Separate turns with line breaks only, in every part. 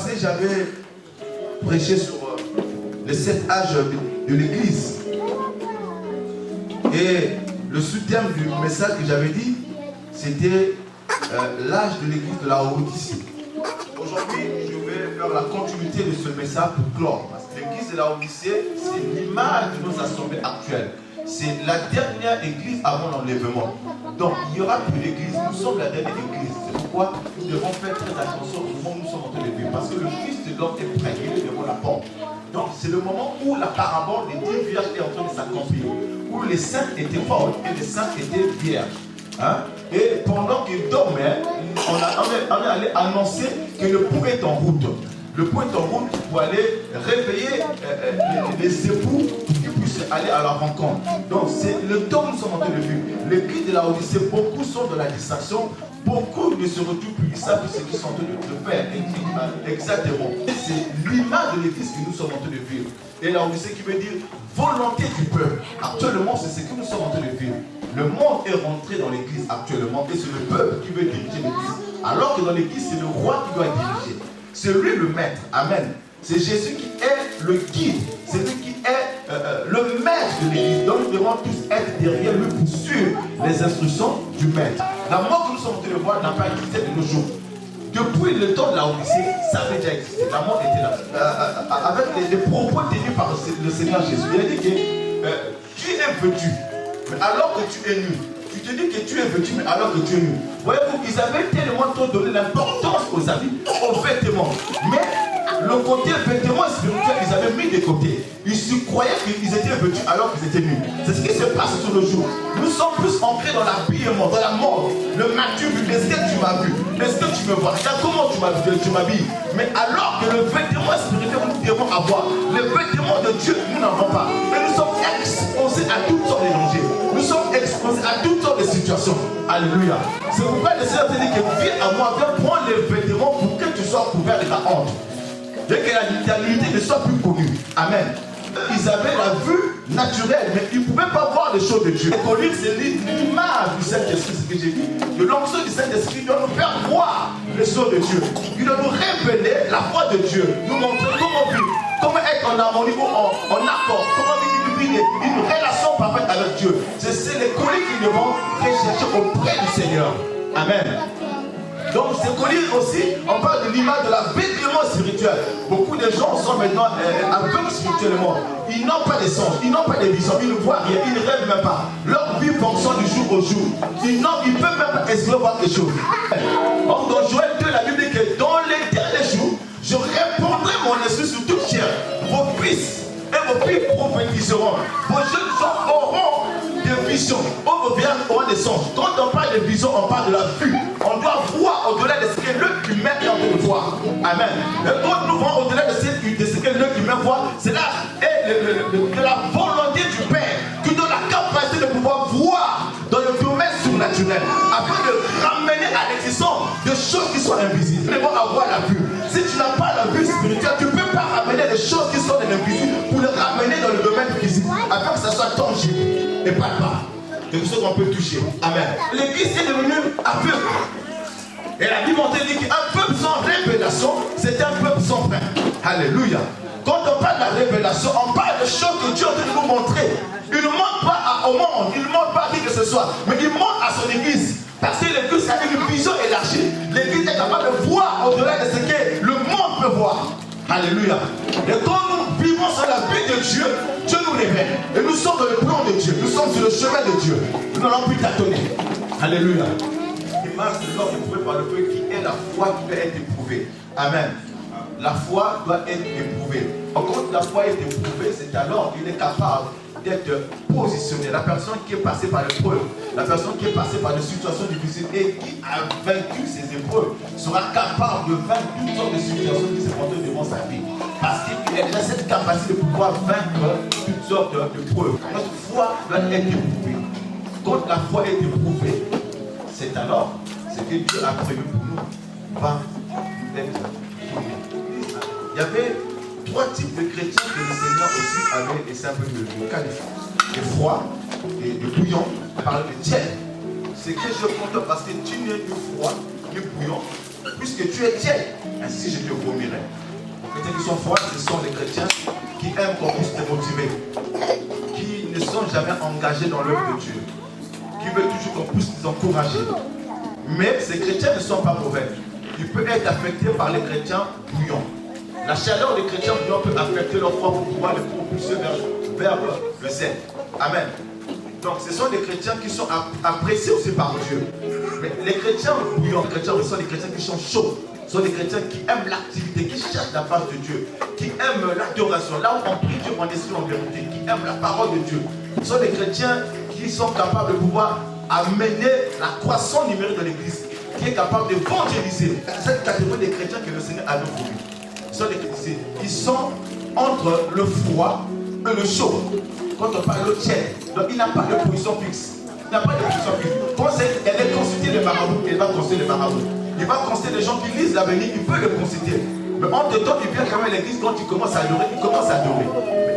passé, j'avais prêché sur les 7 âges de l'Église. Et le sous-thème du message que j'avais dit, c'était l'âge de l'Église de la Laodicée. Aujourd'hui, je vais faire la continuité de ce message pour clore. Parce que l'Église de la Laodicée, c'est l'image de nos assemblées actuelles. C'est la dernière église avant l'enlèvement. Donc, il n'y aura plus d'église. Nous sommes la dernière église. C'est pourquoi nous devons faire très attention au moment où nous sommes en train de vivre. Parce que le Fils de l'homme est prêt, il est devant la porte. Donc, c'est le moment où la parabole des 10 vierges est en train de s'accomplir. Où les saints étaient folles et les saints étaient vierges. Hein? Et pendant qu'ils dormaient, on est allé annoncer que le pont est en route. Le pont est en route pour aller réveiller les époux qui puissent aller à leur rencontre. Donc c'est le temps où nous sommes en train de vivre. L'église de la Odyssée, beaucoup sont dans la distraction, beaucoup ne se retrouvent plus, ils savent ce qu'ils sont en train de faire. Exactement. C'est l'image de l'église que nous sommes en train de vivre. Et la Odyssée qui veut dire volonté du peuple. Actuellement, c'est ce que nous sommes en train de vivre. Le monde est rentré dans l'église actuellement et c'est le peuple qui veut diriger l'église. Alors que dans l'église, c'est le roi qui doit diriger. C'est lui le maître. Amen. C'est Jésus qui est le guide. C'est lui qui est le maître de l'église. Donc nous devons tous être derrière lui pour suivre les instructions du maître. La mort que nous sommes en train de voir n'a pas existé de nos jours. Depuis le temps de la Odyssée, ça avait déjà existé. La mort était là. Avec les propos tenus par le Seigneur Jésus. Il a dit que tu es vêtu, mais alors que tu es nu. Tu te dis que tu es vêtu, mais alors que tu es nu. Voyez-vous, ils avaient tellement donné l'importance aux habits, aux vêtements. Mais le côté vêtements spirituel, ils avaient mis de côté. Ils se croyaient qu'ils étaient vêtus alors qu'ils étaient nus. C'est ce qui se passe sur le jour. Nous sommes plus ancrés dans l'habillement, dans la mode. Le m'as-tu vu? Est-ce que tu m'as vu? Est-ce que tu me vois? Regarde comment tu m'habilles. Mais alors que le vêtement spirituel, nous devons avoir. Le vêtement de Dieu, nous n'avons pas. Et nous sommes exposés à toutes sortes de dangers. Nous sommes exposés à toutes sortes de situations. Alléluia. C'est pourquoi le Seigneur te dit que viens à moi, viens prendre les vêtements pour que tu sois couvert de ta honte. Et que la nudité ne soit plus connue. Amen. Ils avaient la vue naturelle, mais ils ne pouvaient pas voir les choses de Dieu. Et lire, c'est l'image du Saint-Esprit, ce que j'ai dit. De l'onction du Saint-Esprit doit nous faire voir les choses de Dieu. Il doit nous révéler la foi de Dieu. Nous montrer comment vivre, comment être en harmonie ou en accord, comment vivre une relation parfaite avec Dieu. C'est les colis qu'ils devront rechercher auprès du Seigneur. Amen. Donc c'est colis aussi, on parle de l'image de l'aveuglement spirituel. Beaucoup de gens sont maintenant aveugles spirituellement. Ils n'ont pas de sens, ils n'ont pas de vision, ils ne voient rien, ils ne rêvent même pas. Leur vie fonctionne du jour au jour. Ils ne peuvent même pas espérer voir quelque chose. Or dans Joël 2, la Bible dit que dans les derniers jours, je répandrai mon esprit sur toute chair. Vos fils et vos filles prophétiseront. Vos jeunes gens auront des visions. Vos vieillards auront des songes. Quand on parle de vision, on parle de la vue. On doit voir au-delà de ce que l'œil humain est en train de voir. Amen. Et quand nous voyons au-delà de ce que l'œil humain voit, c'est là de la volonté du Père qui donne la capacité de pouvoir voir dans le domaine surnaturel afin de ramener à l'existence des choses qui sont invisibles. Nous devons avoir la vue. Si tu n'as pas la vue spirituelle, tu ne peux pas ramener des choses qui sont dans l'invisible pour les ramener dans le domaine physique afin que ça soit tangible et palpable. Quelque chose qu'on peut toucher. Amen. L'église est devenue aveugle. Et la Bible dit qu'un peuple sans révélation, c'est un peuple sans frein. Alléluia. Quand on parle de la révélation, on parle de choses que Dieu veut nous montrer. Il ne montre pas au monde, il ne montre pas à qui que ce soit, mais il montre à son église. Parce que l'église a une vision élargie. L'église est capable de voir au-delà de ce que le monde peut voir. Alléluia. Et quand nous vivons sur la vie de Dieu, Dieu nous révèle. Et nous sommes dans le plan de Dieu. Nous sommes sur le chemin de Dieu. Nous n'allons plus tâtonner. Alléluia. L'image de l'homme éprouvé par le feu qui est la foi qui doit être éprouvée. Amen. La foi doit être éprouvée. Quand la foi est éprouvée, c'est alors qu'il est capable d'être positionné. La personne qui est passée par l'épreuve, la personne qui est passée par des situations difficiles et qui a vaincu ces épreuves sera capable de vaincre toutes sortes de situations qui se présentent devant sa vie. Parce qu'il a déjà cette capacité de pouvoir vaincre toutes sortes d'épreuves. Notre foi doit être éprouvée. Quand la foi est éprouvée, c'est alors ce que Dieu a prévu pour nous va être donné. Il y avait 3 types de chrétiens que le Seigneur aussi avait, et c'est un peu le cas des froids, et de bouillons, par le tiers. C'est que je compte parce que tu n'es ni froid, ni bouillon, puisque tu es tiède, ainsi je te vomirai. Les chrétiens qui sont froids, ce sont les chrétiens qui aiment qu'on puisse te motiver, qui ne sont jamais engagés dans l'œuvre de Dieu, qui veulent toujours qu'on puisse les encourager. Mais ces chrétiens ne sont pas mauvais. Ils peuvent être affectés par les chrétiens bouillants. La chaleur des chrétiens bouillants peut affecter leur foi pour pouvoir les propulser vers le zèle. Amen. Donc ce sont des chrétiens qui sont appréciés aussi par Dieu. Mais les chrétiens bouillants, les chrétiens sont des chrétiens qui sont chauds. Ce sont des chrétiens qui aiment l'activité, qui cherchent la face de Dieu, qui aiment l'adoration, là où on prie Dieu en esprit en vérité, qui aiment la parole de Dieu. Ce sont des chrétiens qui sont capables de pouvoir amener la croissance numérique de l'Église, qui est capable d'évangéliser. C'est cette catégorie des chrétiens que le Seigneur a nous voulu. Ils sont entre le froid et le chaud. Quand on parle de tiède, donc il n'a pas de position fixe. Il n'a pas de position fixe. Quand elle est consultée les marabouts, elle va consulter les marabouts. Il va consulter les gens qui lisent l'avenir, il peut le consulter. Mais entre temps, il vient quand même à l'église, quand il commence à adorer, il commence à adorer.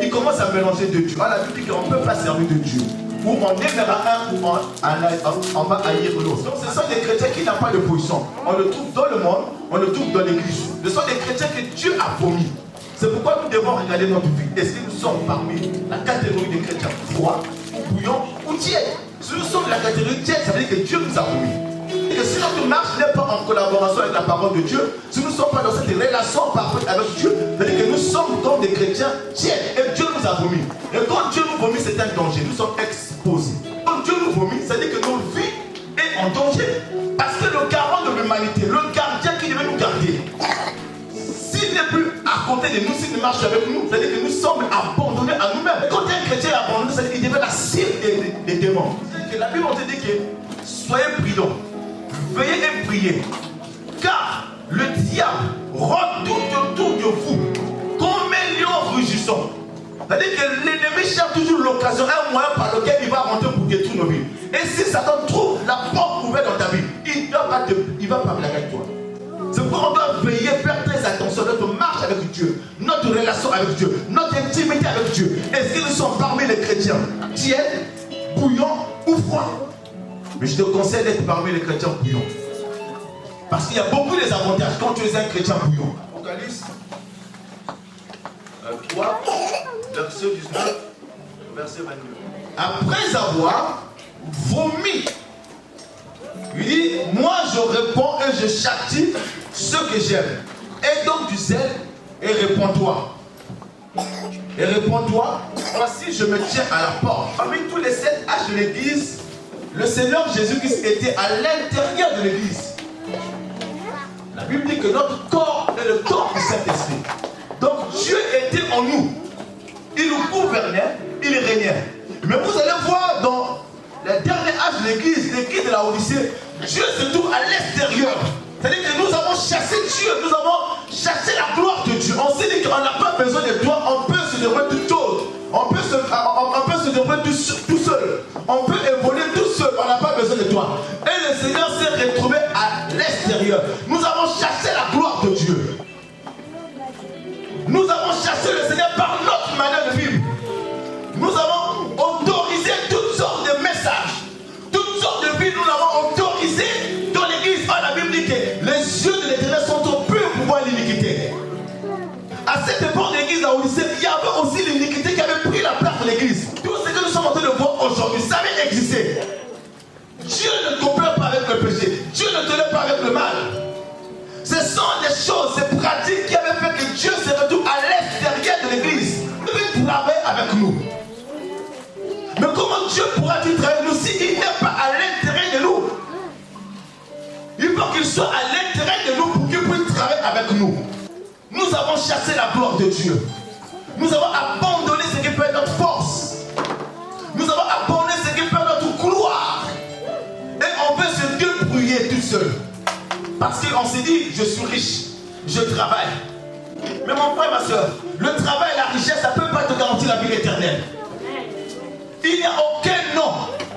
Il commence à mélanger de Dieu. La Bible dit qu'on ne peut pas servir de Dieu. Ou on aimera un, ou on va haïr l'autre. Donc ce sont des chrétiens qui n'ont pas de position. On le trouve dans le monde, on le trouve dans l'église. Ce sont des chrétiens que Dieu a promis. C'est pourquoi nous devons regarder notre vie. Est-ce que nous sommes parmi la catégorie des chrétiens froids, ou bouillants, ou tièdes? Si nous sommes la catégorie tiède, ça veut dire que Dieu nous a promis. Et que si notre marche n'est pas en collaboration avec la parole de Dieu, si nous ne sommes pas dans cette relation parfaite avec Dieu, ça veut dire que nous sommes comme des chrétiens tièdes. Et Dieu nous a promis. Et quand Dieu nous vomit, c'est un danger. Nous sommes exposés. Quand Dieu nous vomit, ça veut dire que notre vie est en danger. Parce que le garant de l'humanité, le gardien qui devait nous garder, s'il n'est plus à côté de nous, s'il ne marche avec nous, ça veut dire que nous sommes abandonnés à nous-mêmes. Quand un chrétien est abandonné, ça veut dire qu'il devient la cible des démons. Que la Bible te dit que soyez prudents, veillez et priez, car le diable rôde tout autour de vous comme un lion rugissant. C'est-à-dire que l'ennemi cherche toujours l'occasion, un moyen par lequel il va rentrer pour détruire nos vies. Et si Satan trouve la porte ouverte dans ta vie, il va pas blaguer avec toi. C'est pourquoi on doit veiller, faire très attention à notre marche avec Dieu, notre relation avec Dieu, notre intimité avec Dieu. Est-ce que nous sommes parmi les chrétiens tièdes, bouillants ou froids? Mais je te conseille d'être parmi les chrétiens bouillants. Parce qu'il y a beaucoup d'avantages quand tu es un chrétien bouillant. Apocalypse 3, verset 19, verset 22. Après avoir vomi, il dit, moi je réponds et je châtie ceux que j'aime. Et donc du zèle et réponds-toi. Et réponds-toi, voici je me tiens à la porte. Parmi tous les 7 âges de l'église, le Seigneur Jésus-Christ était à l'intérieur de l'église. La Bible dit que notre corps est le corps du Saint-Esprit. Donc Dieu était en nous. Il nous gouvernait, il régnait. Mais vous allez voir dans le dernier âge de l'église de la Odyssée, Dieu se trouve à l'extérieur. C'est-à-dire que nous avons chassé Dieu, nous avons chassé la gloire de Dieu. On s'est dit qu'on n'a pas besoin de toi, on peut se dérouler toute chose. On peut se dérouler tout seul. On peut évoluer tout seul, on n'a pas besoin de toi. Et le Seigneur s'est retrouvé à l'extérieur. Nous avons chassé la gloire de Dieu. Nous avons chassé le Seigneur par notre manière de vivre. Nous avons autorisé toutes sortes de messages, toutes sortes de vies, nous l'avons autorisé dans l'église. La Bible dit que les yeux de l'Éternel sont au pur pouvoir de l'iniquité. À cette époque de l'église de la Odyssée, il y avait aussi l'iniquité qui avait pris la place de l'église. Tout ce que nous sommes en train de voir aujourd'hui, ça avait existé. Dieu ne coopère pas avec le péché. Dieu ne te lève pas avec le mal. Ce sont des choses, ces pratiques qui avaient fait que Dieu se retrouve à l'extérieur de l'église. Il travaille avec nous. Mais comment Dieu pourra-t-il travailler avec nous s'il n'est pas à l'intérieur de nous? Il faut qu'il soit à l'intérieur de nous pour qu'il puisse travailler avec nous. Nous avons chassé la gloire de Dieu. Nous avons abandonné ce qui peut être notre force. Nous avons abandonné ce qui peut être notre gloire. Et on veut se débrouiller tout seul. Parce qu'on s'est dit, je suis riche, je travaille. Mais mon frère, ma soeur, le travail et la richesse, ça ne peut pas te garantir la vie éternelle. Il n'y a aucun nom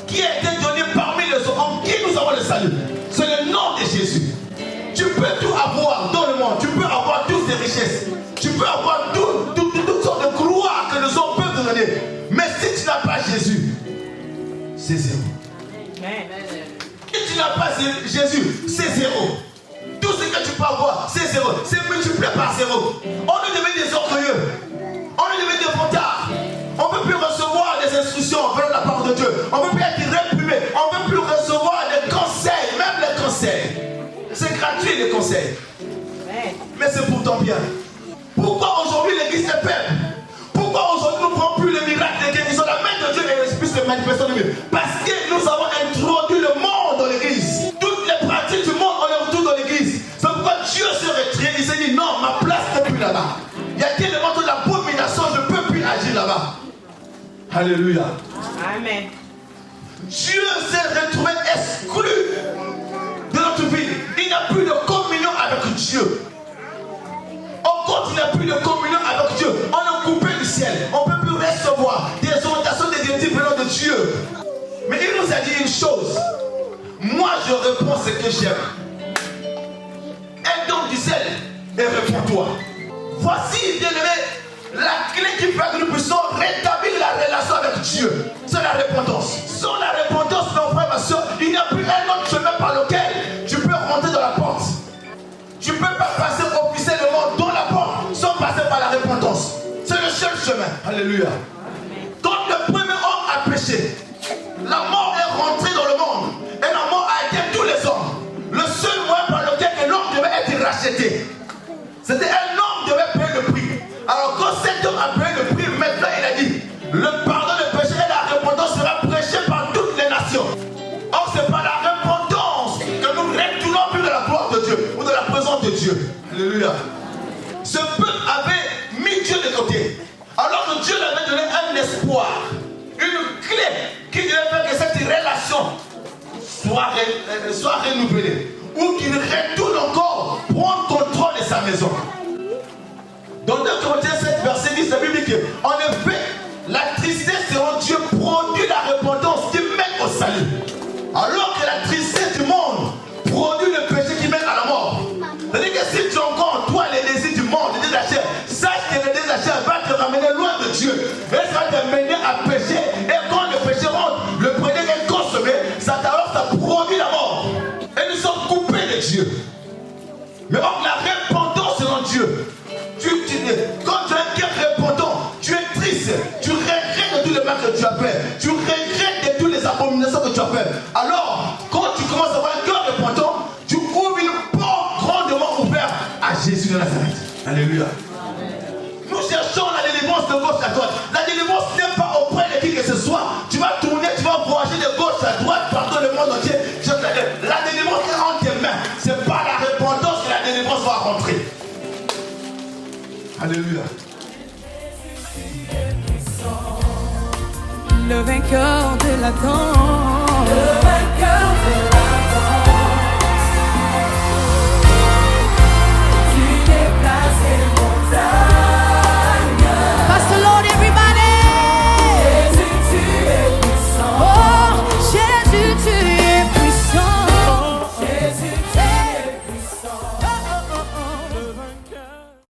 qui a été donné parmi les hommes en qui nous avons le salut. C'est le nom de Jésus. Tu peux tout avoir dans le monde. Tu peux avoir toutes ces richesses. Tu peux avoir toutes sortes de gloires que les hommes peuvent te donner. Mais si tu n'as pas Jésus, c'est zéro. Si tu n'as pas Jésus, c'est zéro. Tout ce que tu c'est multiplié par zéro. On est devenu des orgueilleux. On est devenu des vantards. On ne peut plus recevoir des instructions venant de la part de Dieu. On ne peut plus être réprimé. On ne peut plus recevoir des conseils, même les conseils. C'est gratuit les conseils. Mais c'est pourtant bien. Pourquoi aujourd'hui l'église est faible? Pourquoi aujourd'hui nous ne prenons plus les miracles, les guérisons, la main de Dieu et l'esprit se manifeste en nous? Parce que nous avons introduit le monde dans l'église. Toutes les pratiques du monde, on les retrouve dans l'église. C'est pourquoi Dieu se retire. Il s'est dit non, ma place n'est plus là-bas. Il y a des éléments de l'abomination, je ne peux plus agir là-bas. Alléluia. Amen. Dieu s'est retrouvé exclu de notre vie. Il n'y a plus de communion avec Dieu. On continue, il n'y a plus de communion avec Dieu. On est coupé du ciel. On ne peut plus recevoir des orientations, des directives venant de Dieu. Mais il nous a dit une chose. Moi, je réponds ce que j'aime. Un don du ciel et réponds-toi. Voici, bien-aimé, la clé qui fait que nous puissions rétablir la relation avec Dieu. C'est la repentance. Sans la repentance, mon frère, ma soeur, il n'y a plus un autre chemin par lequel tu peux rentrer dans la porte. Tu ne peux pas passer officiellement dans la porte sans passer par la repentance. C'est le seul chemin. Alléluia. Quand le premier homme a péché, la mort est rentrée dans le monde. Et la mort a été tous les hommes. Le seul moyen par lequel l'homme devait être racheté, c'était un homme devait payer le prix. Alors quand cet homme a payé le prix, maintenant il a dit, le pardon des péchés et la repentance sera prêché par toutes les nations. Or c'est par la repentance que nous retournons plus de la gloire de Dieu ou de la présence de Dieu. Alléluia. Ce peuple avait mis Dieu de côté. Alors que Dieu lui avait donné un espoir, une clé qui devait faire que cette relation soit renouvelée. Ou qu'il retourne encore prendre contrôle de sa maison. Dans 2 Corinthiens 7, verset 10, la Bible dit que, en effet, la tristesse selon Dieu produit la repentance qui mène au salut. Alors que la tristesse du monde produit le péché qui mène à la mort. C'est-à-dire que si tu rencontres toi les désirs du monde, les désirs de la chair, sache que les désirs de la chair va te ramener loin de Dieu. Et ça va te mener à pécher. Et quand le péché rentre, le prédé est consommé, ça produit la mort. Et nous sommes coupés de Dieu. Mais or, la repentance selon Dieu. Quand tu es un cœur repentant, tu es triste, tu regrettes de tous les mal que tu as fait, tu regrettes de toutes les abominations que tu as fait. Alors, quand tu commences à avoir un cœur repentant, tu ouvres une porte grandement ouverte à Jésus de Nazareth. Alléluia. Nous cherchons la délivrance de gauche à droite. La délivrance n'est pas auprès de qui que ce soit. Tu vas tourner, tu vas voyager de gauche à droite partout le monde entier. La délivrance est entre tes mains. C'est pas la repentance que la délivrance va rentrer. Alléluia.
Le vainqueur de la danse. Le vainqueur de la